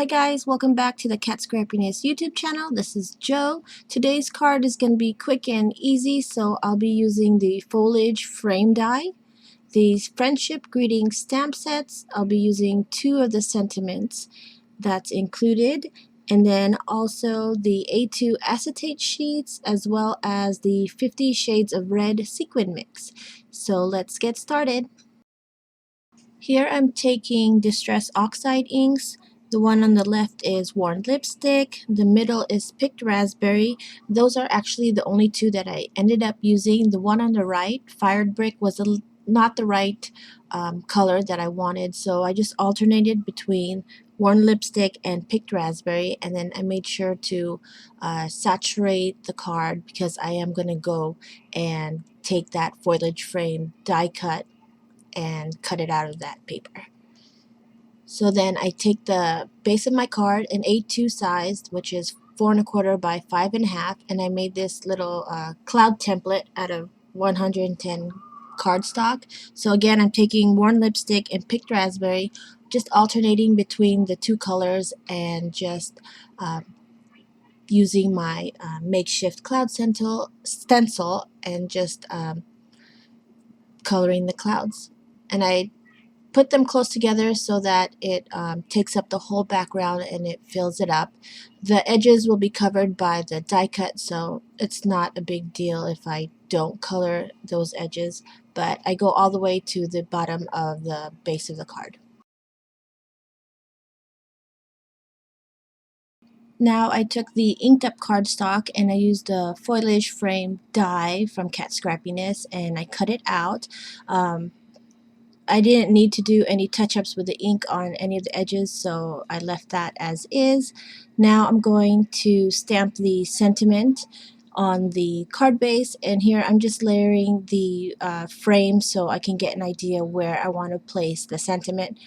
Hi guys, welcome back to the Cat Scrappiness YouTube channel. This is Joe. Today's card is going to be quick and easy, so I'll be using the Foliage Frame Die. These friendship greeting stamp sets, I'll be using 2 of the sentiments that's included, and then also the A2 Acetate Sheets as well as the 50 Shades of Red Sequin mix. So let's get started. Here I'm taking Distress Oxide inks. The one on the left is Worn Lipstick. The middle is Picked Raspberry. Those are actually the only 2 that I ended up using. The one on the right, Fired Brick, was not the right color that I wanted, so I just alternated between Worn Lipstick and Picked Raspberry, and then I made sure to saturate the card because I am going to go and take that Foliage Frame die cut and cut it out of that paper. So then I take the base of my card, an A2 size, which is 4 1/4 by 5 1/2, and I made this little cloud template out of 110 cardstock. So again, I'm taking Worn Lipstick and Picked Raspberry, just alternating between the 2 colors and just using my makeshift cloud stencil and just coloring the clouds. And I put them close together so that it takes up the whole background and it fills it up. The edges will be covered by the die cut, so it's not a big deal if I don't color those edges, but I go all the way to the bottom of the base of the card. Now I took the inked up cardstock and I used the Foliage Frame Die from Cat Scrappiness and I cut it out. I didn't need to do any touch-ups with the ink on any of the edges, so I left that as is. Now I'm going to stamp the sentiment on the card base, and here I'm just layering the frame so I can get an idea where I want to place the sentiment.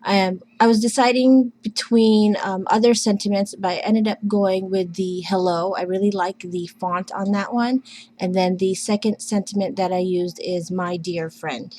I was deciding between other sentiments, but I ended up going with the hello. I really like the font on that one. And then the second sentiment that I used is my dear friend.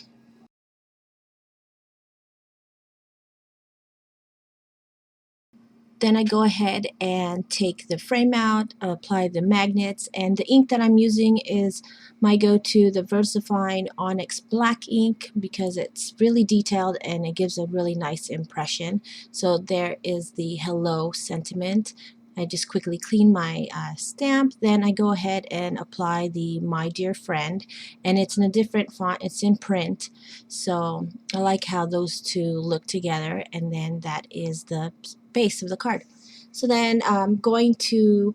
Then I go ahead and take the frame out, apply the magnets, and the ink that I'm using is my go-to, the VersaFine Onyx Black ink, because it's really detailed and it gives a really nice impression. So there is the hello sentiment. I just quickly clean my stamp, then I go ahead and apply the my dear friend, and it's in a different font, it's in print, so I like how those 2 look together, and then that is the base of the card. So then I'm going to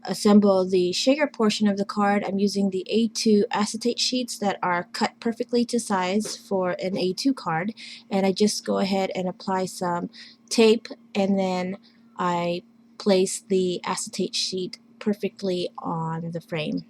assemble the shaker portion of the card. I'm using the A2 acetate sheets that are cut perfectly to size for an A2 card, and I just go ahead and apply some tape, and then I place the acetate sheet perfectly on the frame.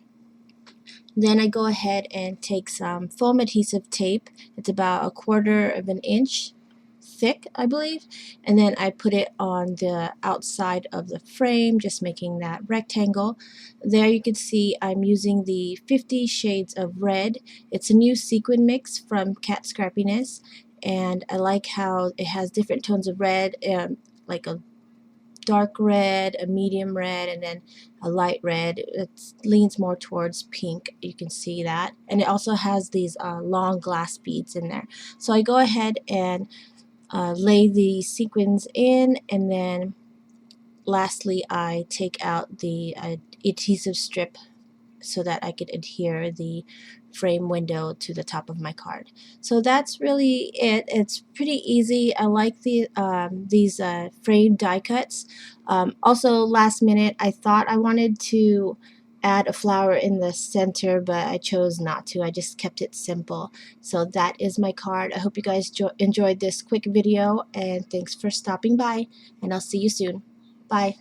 Then I go ahead and take some foam adhesive tape. It's about 1/4 of an inch thick, I believe, and then I put it on the outside of the frame, just making that rectangle. There you can see I'm using the 50 Shades of Red. It's a new sequin mix from Cat Scrappiness, and I like how it has different tones of red, like a dark red, a medium red, and then a light red. It leans more towards pink, you can see that, and it also has these long glass beads in there. So I go ahead and lay the sequins in, and then lastly I take out the adhesive strip so that I could adhere the frame window to the top of my card. So that's really it. It's pretty easy. I like these frame die cuts. Also, last minute, I thought I wanted to add a flower in the center, but I chose not to. I just kept it simple. So that is my card. I hope you guys enjoyed this quick video, and thanks for stopping by, and I'll see you soon. Bye.